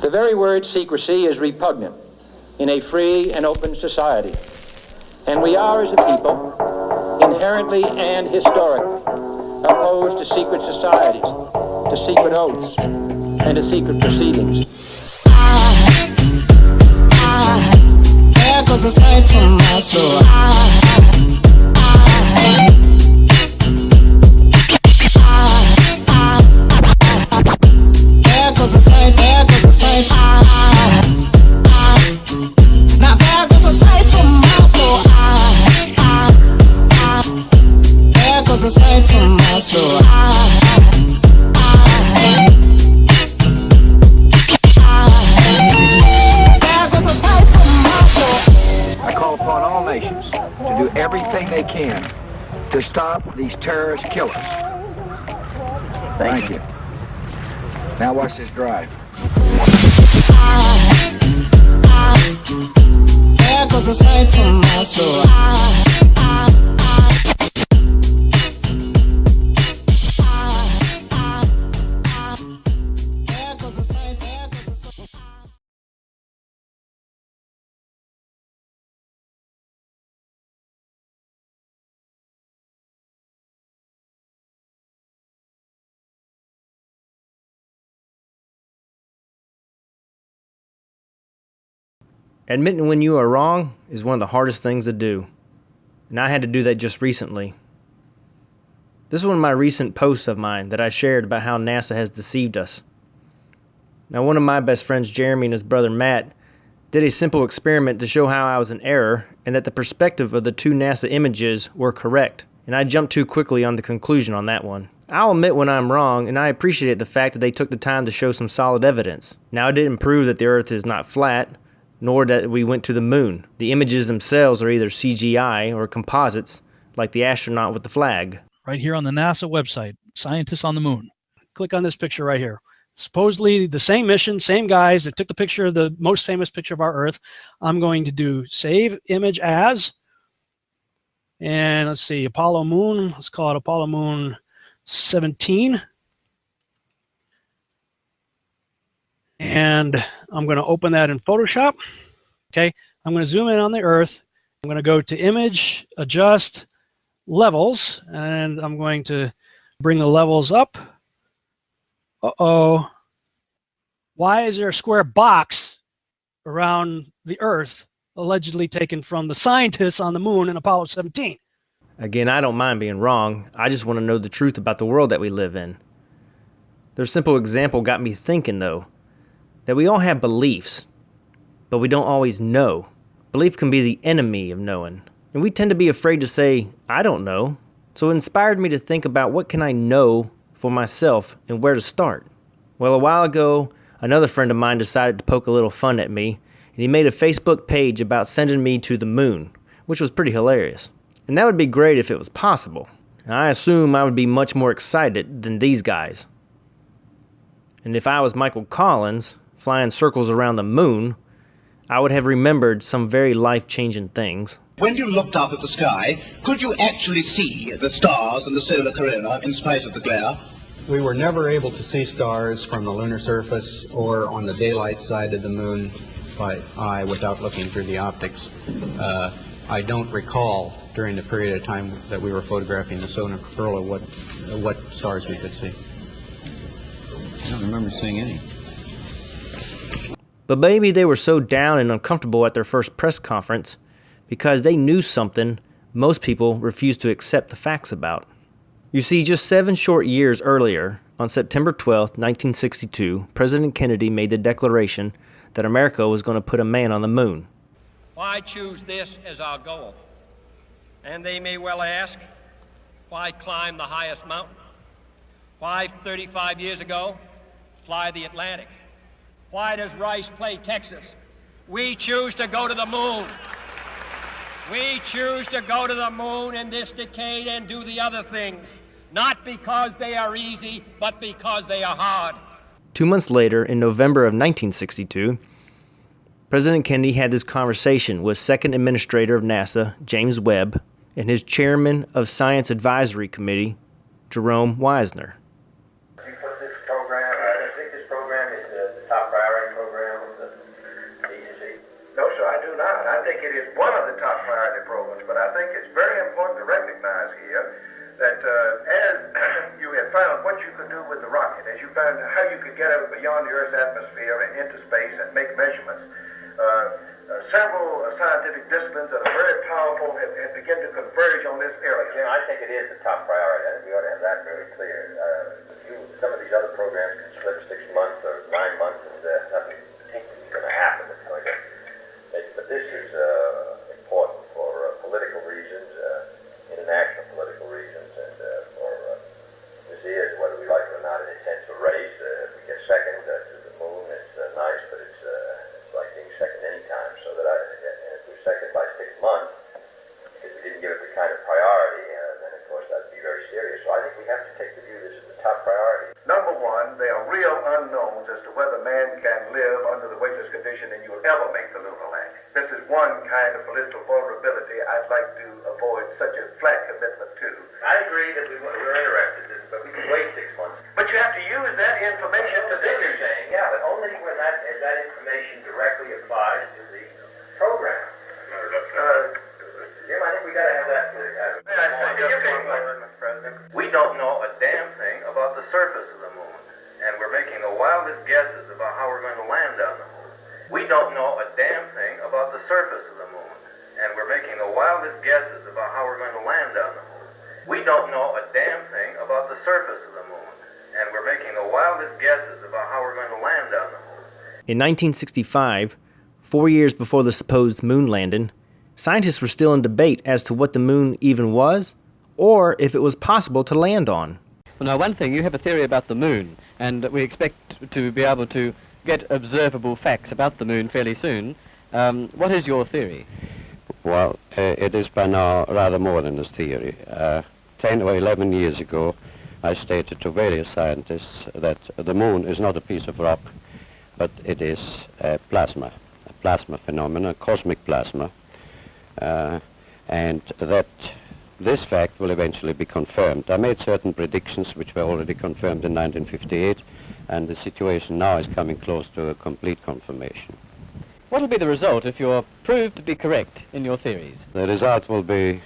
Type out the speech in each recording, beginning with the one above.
The very word secrecy is repugnant in a free and open society. And we are, as a people, inherently and historically opposed to secret societies, to secret oaths, and to secret proceedings. There goes a sight from my soul. There goes a sight, there goes a sight. Now there goes a sight from my soul. There goes a sight from my soul. I call upon all nations to do everything they can to stop these terrorist killers. Thank you. Now watch this drive. There goes a sight from my soul. There goes a sight, there goes a sight. Admitting when you are wrong is one of the hardest things to do, and I had to do that just recently. This is one of my recent posts of mine that I shared about how NASA has deceived us. Now, one of my best friends, Jeremy, and his brother Matt, did a simple experiment to show how I was in error and that the perspective of the two NASA images were correct, and I jumped too quickly on the conclusion on that one. I'll admit when I'm wrong, and I appreciate the fact that they took the time to show some solid evidence. Now, it didn't prove that the Earth is not flat, nor that we went to the moon. The images themselves are either CGI or composites, like the astronaut with the flag. Right here on the NASA website, Scientists on the Moon. Click on this picture right here. Supposedly the same mission, same guys that took the picture of the most famous picture of our Earth. I'm going to do save image as, and let's see, Apollo Moon, let's call it Apollo Moon 17. And I'm going to open that in Photoshop. Okay, I'm going to zoom in on the Earth. I'm going to go to Image, Adjust, Levels, and I'm going to bring the levels up. Uh-oh. Why is there a square box around the Earth allegedly taken from the scientists on the moon in Apollo 17? Again, I don't mind being wrong. I just want to know the truth about the world that we live in. Their simple example got me thinking, though, that we all have beliefs, but we don't always know. Belief can be the enemy of knowing, and we tend to be afraid to say, I don't know. So it inspired me to think about what can I know for myself and where to start. Well, a while ago, another friend of mine decided to poke a little fun at me, and he made a Facebook page about sending me to the moon, which was pretty hilarious. And that would be great if it was possible. And I assume I would be much more excited than these guys. And if I was Michael Collins, flying circles around the moon, I would have remembered some very life-changing things. When you looked up at the sky, could you actually see the stars and the solar corona in spite of the glare? We were never able to see stars from the lunar surface or on the daylight side of the moon by eye without looking through the optics. I don't recall during the period of time that we were photographing the solar corona what stars we could see. I don't remember seeing any. But maybe they were so down and uncomfortable at their first press conference because they knew something most people refused to accept the facts about. You see, just 7 short years earlier, on September 12, 1962, President Kennedy made the declaration that America was going to put a man on the moon. Why choose this as our goal? And they may well ask, why climb the highest mountain? Why, 35 years ago, fly the Atlantic? Why does Rice play Texas? We choose to go to the moon. We choose to go to the moon in this decade and do the other things, not because they are easy, but because they are hard. 2 months later, in November of 1962, President Kennedy had this conversation with Second Administrator of NASA, James Webb, and his Chairman of Science Advisory Committee, Jerome Wiesner. I think this program is the top priority program. think it's very important to recognize here that as you have found what you could do with the rocket, as you found how you could get out beyond the Earth's atmosphere and into space and make measurements, several scientific disciplines that are very powerful have begun to converge on this area. Jim, I think it is the top priority. I think we ought to have that very clear. Some of these other programs can slip 6 months or 9 months, and nothing particularly is going to happen. It's going to, but this is important for political reasons, international political reasons, and for this is, whether we like it or not, in a sense, a race. If we get second to the moon, it's nice, but it's like being second anytime. So that if we're second by 6 months, because we didn't give it the kind of priority, then of course that'd be very serious. So I think we have to take the view this is the top priority. Number one, there are real unknowns as to whether man can live under the weightless condition and you will ever make the lunar landing. This is one kind of political vulnerability I'd like to avoid such a flat commitment to. I agree that we're interested in this, but we can wait 6 months. But you have to use that information to do it. Yeah, but only when that information directly applies to the program. Jim, I think we got to have that clear. Mr. President. We don't know a damn thing about the surface of the moon, and we're making the wildest guesses about how we're going to land on the moon. We don't know a damn thing about the surface of the moon, and we're making the wildest guesses about how we're going to land on the moon. We don't know a damn thing about the surface of the moon, and we're making the wildest guesses about how we're going to land on the moon. In 1965, 4 years before the supposed moon landing, scientists were still in debate as to what the moon even was, or if it was possible to land on. Well, now, one thing, you have a theory about the moon, and we expect to be able to get observable facts about the moon fairly soon. What is your theory? Well, it is by now rather more than a theory. 10 or 11 years ago, I stated to various scientists that the moon is not a piece of rock, but it is a plasma phenomena, cosmic plasma, and that this fact will eventually be confirmed. I made certain predictions which were already confirmed in 1958, and the situation now is coming close to a complete confirmation. What will be the result if you're proved to be correct in your theories? The result will be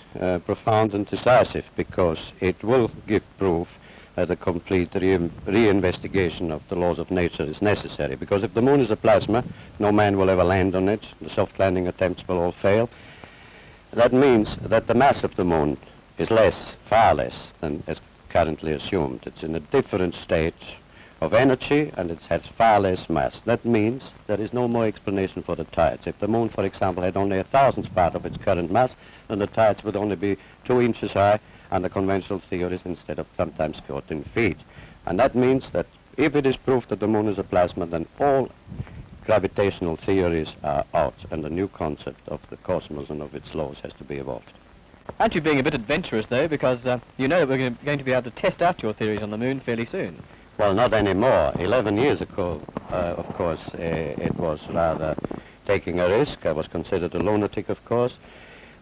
profound and decisive, because it will give proof that a complete reinvestigation of the laws of nature is necessary. Because if the moon is a plasma, no man will ever land on it. The soft landing attempts will all fail. That means that the mass of the moon is less, far less, than is currently assumed. It's in a different state of energy, and it has far less mass. That means there is no more explanation for the tides. If the moon, for example, had only 1,000th part of its current mass, then the tides would only be 2 inches high under conventional theories instead of sometimes 14 feet. And that means that if it is proved that the moon is a plasma, then all gravitational theories are out, and a new concept of the cosmos and of its laws has to be evolved. Aren't you being a bit adventurous, though, because you know that we're going to be able to test out your theories on the moon fairly soon? Well, not anymore. 11 years ago, of course, it was rather taking a risk. I was considered a lunatic, of course,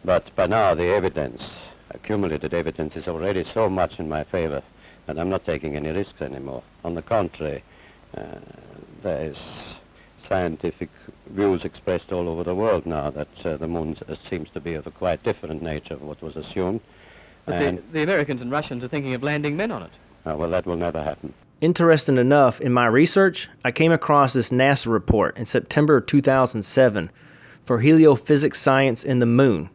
but by now the evidence, accumulated evidence, is already so much in my favor that I'm not taking any risks anymore. On the contrary, there is scientific views expressed all over the world now that the moon seems to be of a quite different nature of what was assumed. But the Americans and Russians are thinking of landing men on it. Well, that will never happen. Interesting enough, in my research, I came across this NASA report in September 2007 for heliophysics science in the moon.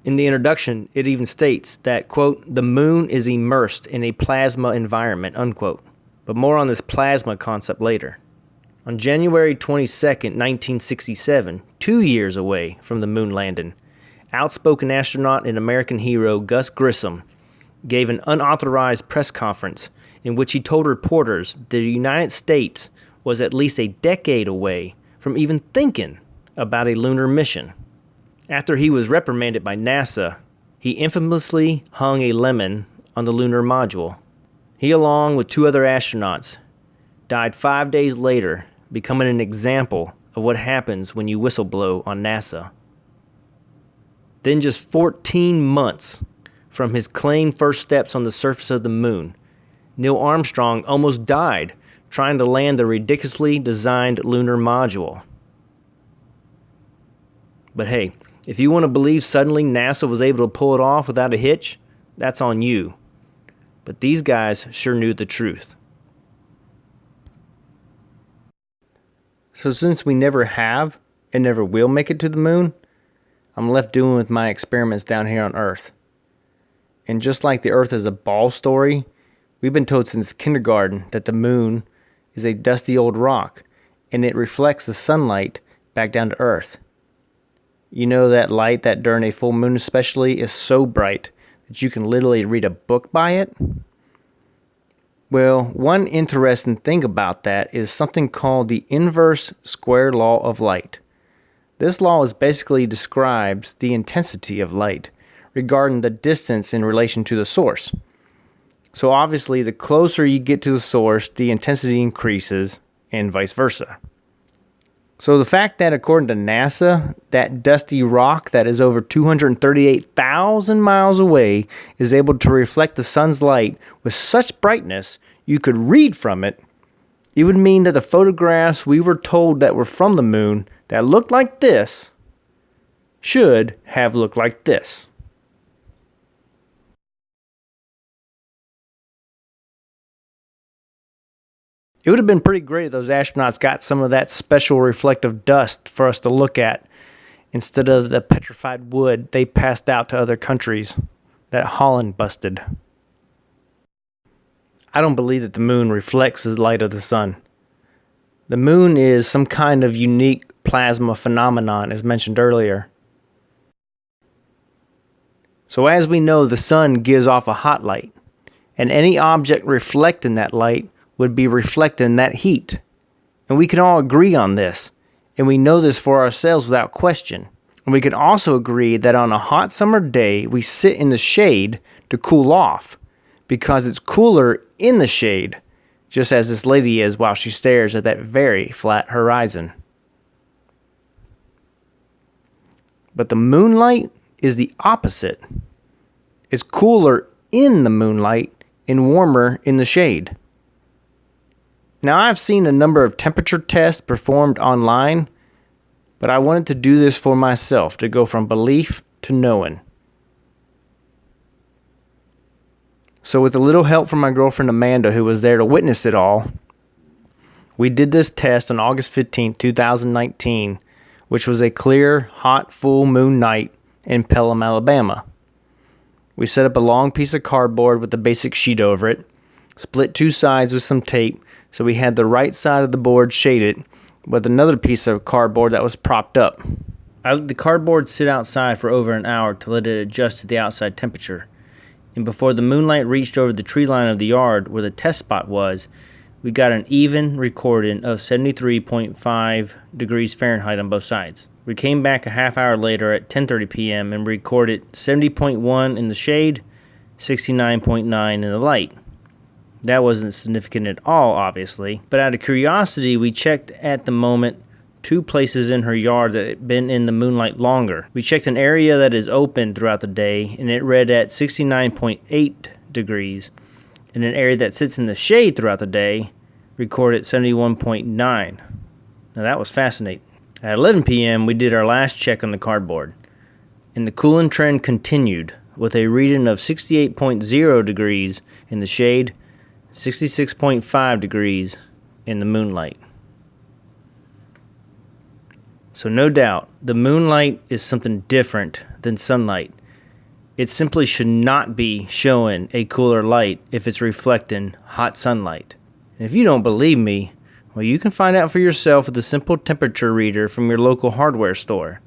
In the introduction, it even states that, quote, the moon is immersed in a plasma environment, unquote. But more on this plasma concept later. On January 22nd, 1967, 2 years away from the moon landing, outspoken astronaut and American hero Gus Grissom gave an unauthorized press conference in which he told reporters that the United States was at least a decade away from even thinking about a lunar mission. After he was reprimanded by NASA, he infamously hung a lemon on the lunar module. He, along with 2 other astronauts, died 5 days later, becoming an example of what happens when you whistleblow on NASA. Then just 14 months from his claimed first steps on the surface of the moon, Neil Armstrong almost died trying to land the ridiculously designed lunar module. But hey, If you want to believe suddenly NASA was able to pull it off without a hitch, that's on you. But these guys sure knew the truth. So since we never have and never will make it to the moon, I'm left doing with my experiments down here on Earth. And just like the Earth is a ball story, we've been told since kindergarten that the moon is a dusty old rock and it reflects the sunlight back down to Earth. You know that light that during a full moon especially is so bright that you can literally read a book by it? Well, one interesting thing about that is something called the inverse square law of light. This law basically describes the intensity of light regarding the distance in relation to the source. So obviously, the closer you get to the source, the intensity increases, and vice versa. So the fact that according to NASA, that dusty rock that is over 238,000 miles away is able to reflect the sun's light with such brightness you could read from it, it would mean that the photographs we were told that were from the moon that looked like this should have looked like this. It would have been pretty great if those astronauts got some of that special reflective dust for us to look at instead of the petrified wood they passed out to other countries that Holland busted. I don't believe that the moon reflects the light of the sun. The moon is some kind of unique plasma phenomenon, as mentioned earlier. So as we know, the sun gives off a hot light, and any object reflecting that light would be reflecting that heat. And we can all agree on this, and we know this for ourselves without question. And we can also agree that on a hot summer day, we sit in the shade to cool off, because it's cooler in the shade, just as this lady is while she stares at that very flat horizon. But the moonlight is the opposite. It's cooler in the moonlight and warmer in the shade. Now, I've seen a number of temperature tests performed online, but I wanted to do this for myself to go from belief to knowing. So with a little help from my girlfriend Amanda, who was there to witness it all, we did this test on August 15th, 2019, which was a clear, hot, full moon night in Pelham, Alabama. We set up a long piece of cardboard with a basic sheet over it, split two sides with some tape, so we had the right side of the board shaded with another piece of cardboard that was propped up. I let the cardboard sit outside for over an hour to let it adjust to the outside temperature. And before the moonlight reached over the tree line of the yard where the test spot was, we got an even recording of 73.5 degrees Fahrenheit on both sides. We came back a half hour later at 10:30 p.m. and recorded 70.1 in the shade, 69.9 in the light. That wasn't significant at all, obviously, but out of curiosity, we checked at the moment two places in her yard that had been in the moonlight longer. We checked an area that is open throughout the day, and it read at 69.8 degrees, and an area that sits in the shade throughout the day recorded 71.9. Now that was fascinating. At 11 p.m., we did our last check on the cardboard, and the cooling trend continued with a reading of 68.0 degrees in the shade, 66.5 degrees in the moonlight. So no doubt, the moonlight is something different than sunlight. It simply should not be showing a cooler light if it's reflecting hot sunlight. And if you don't believe me, well, you can find out for yourself with a simple temperature reader from your local hardware store.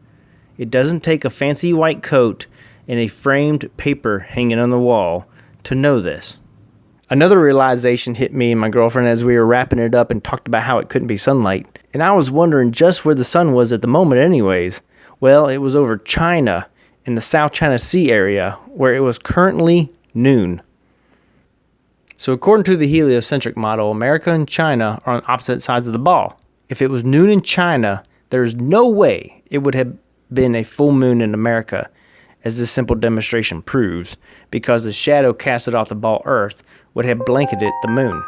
It doesn't take a fancy white coat and a framed paper hanging on the wall to know this. Another realization hit me and my girlfriend as we were wrapping it up and talked about how it couldn't be sunlight. And I was wondering just where the sun was at the moment anyways. Well, it was over China in the South China Sea area where it was currently noon. So according to the heliocentric model, America and China are on opposite sides of the ball. If it was noon in China, there's no way it would have been a full moon in America, as this simple demonstration proves, because the shadow casted off the ball Earth would have blanketed the moon.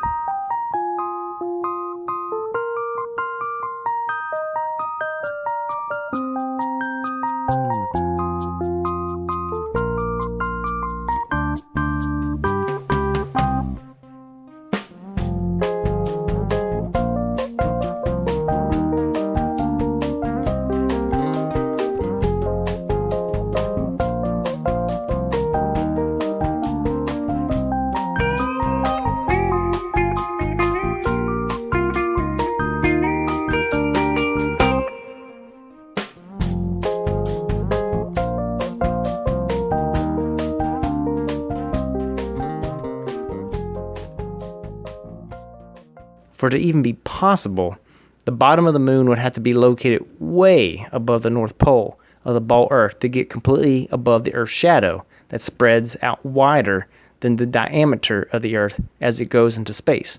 For it to even be possible, the bottom of the moon would have to be located way above the North Pole of the ball Earth to get completely above the Earth's shadow that spreads out wider than the diameter of the Earth as it goes into space.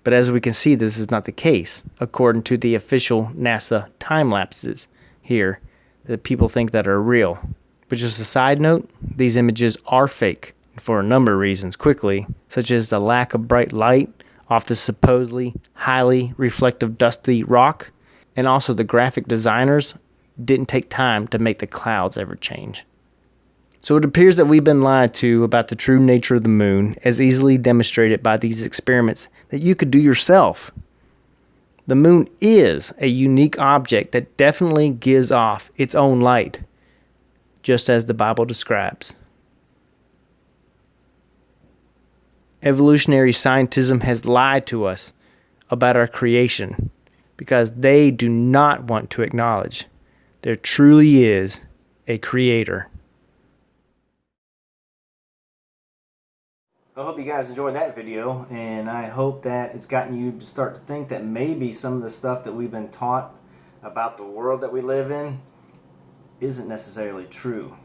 But as we can see, this is not the case, according to the official NASA time lapses here that people think that are real. But just a side note, these images are fake for a number of reasons quickly, such as the lack of bright light off the supposedly highly reflective dusty rock, and also the graphic designers didn't take time to make the clouds ever change. So it appears that we've been lied to about the true nature of the moon, as easily demonstrated by these experiments that you could do yourself. The moon is a unique object that definitely gives off its own light, just as the Bible describes. Evolutionary scientism has lied to us about our creation because they do not want to acknowledge there truly is a creator. I hope you guys enjoyed that video, and I hope that it's gotten you to start to think that maybe some of the stuff that we've been taught about the world that we live in isn't necessarily true.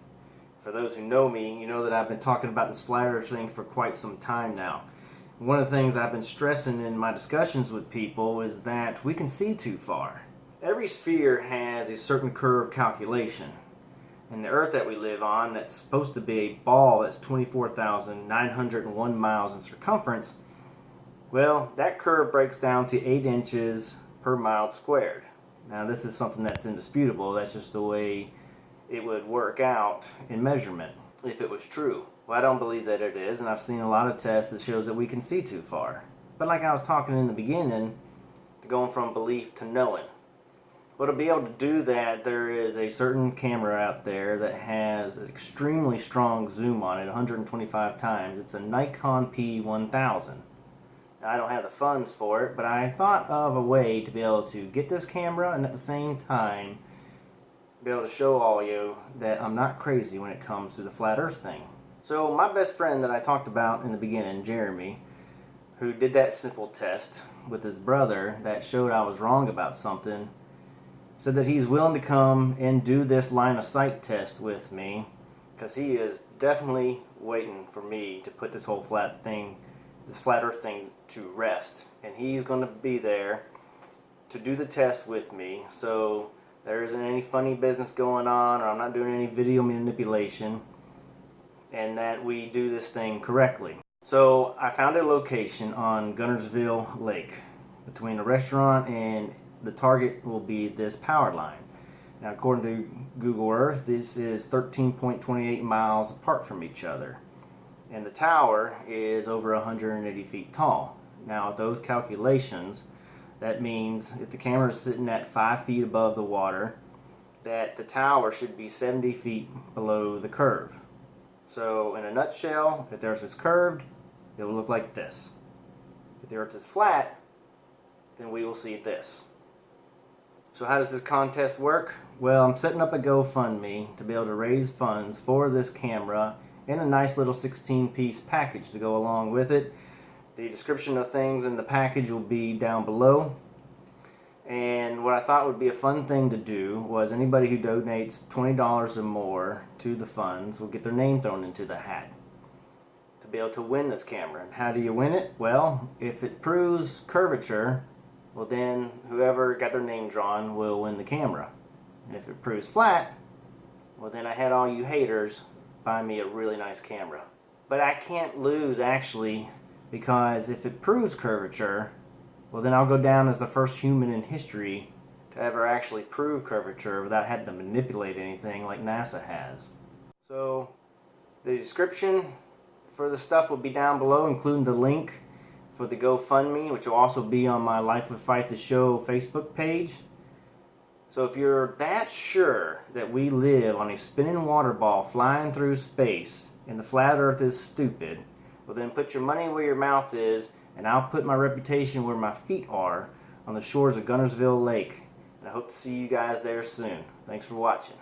For those who know me, you know that I've been talking about this flat earth thing for quite some time now. One of the things I've been stressing in my discussions with people is that we can see too far. Every sphere has a certain curve calculation. And the earth that we live on, that's supposed to be a ball that's 24,901 miles in circumference, well, that curve breaks down to 8 inches per mile squared. Now this is something that's indisputable. That's just the way it would work out in measurement if it was true. Well, I don't believe that it is, and I've seen a lot of tests that shows that we can see too far. But like I was talking in the beginning, going from belief to knowing. Well, to be able to do that, there is a certain camera out there that has an extremely strong zoom on it, 125 times. It's a Nikon P1000. Now, I don't have the funds for it, but I thought of a way to be able to get this camera and at the same time be able to show all you that I'm not crazy when it comes to the flat earth thing. So my best friend that I talked about in the beginning, Jeremy, who did that simple test with his brother that showed I was wrong about something, said that he's willing to come and do this line of sight test with me because he is definitely waiting for me to put this whole flat earth thing to rest. And he's going to be there to do the test with me, so there isn't any funny business going on, or I'm not doing any video manipulation, and that we do this thing correctly. So I found a location on Gunnersville Lake between a restaurant and the target will be this power line. Now, according to Google Earth, this is 13.28 miles apart from each other. And the tower is over 180 feet tall. Now, with those calculations, that means if the camera is sitting at 5 feet above the water, that the tower should be 70 feet below the curve. So, in a nutshell, if the Earth is curved, it will look like this. If the Earth is flat, then we will see this. So how does this contest work? Well, I'm setting up a GoFundMe to be able to raise funds for this camera and a nice little 16-piece package to go along with it. The description of things in the package will be down below. And what I thought would be a fun thing to do was anybody who donates $20 or more to the funds will get their name thrown into the hat to be able to win this camera. And how do you win it? Well, if it proves curvature, well then whoever got their name drawn will win the camera. And if it proves flat, well then I had all you haters buy me a really nice camera. But I can't lose actually, because if it proves curvature, well then I'll go down as the first human in history to ever actually prove curvature without having to manipulate anything like NASA has. So the description for the stuff will be down below, including the link for the GoFundMe, which will also be on my Life with Fife the Show Facebook page. So if you're that sure that we live on a spinning water ball flying through space and the flat earth is stupid, well then put your money where your mouth is, and I'll put my reputation where my feet are on the shores of Gunnersville Lake. And I hope to see you guys there soon. Thanks for watching.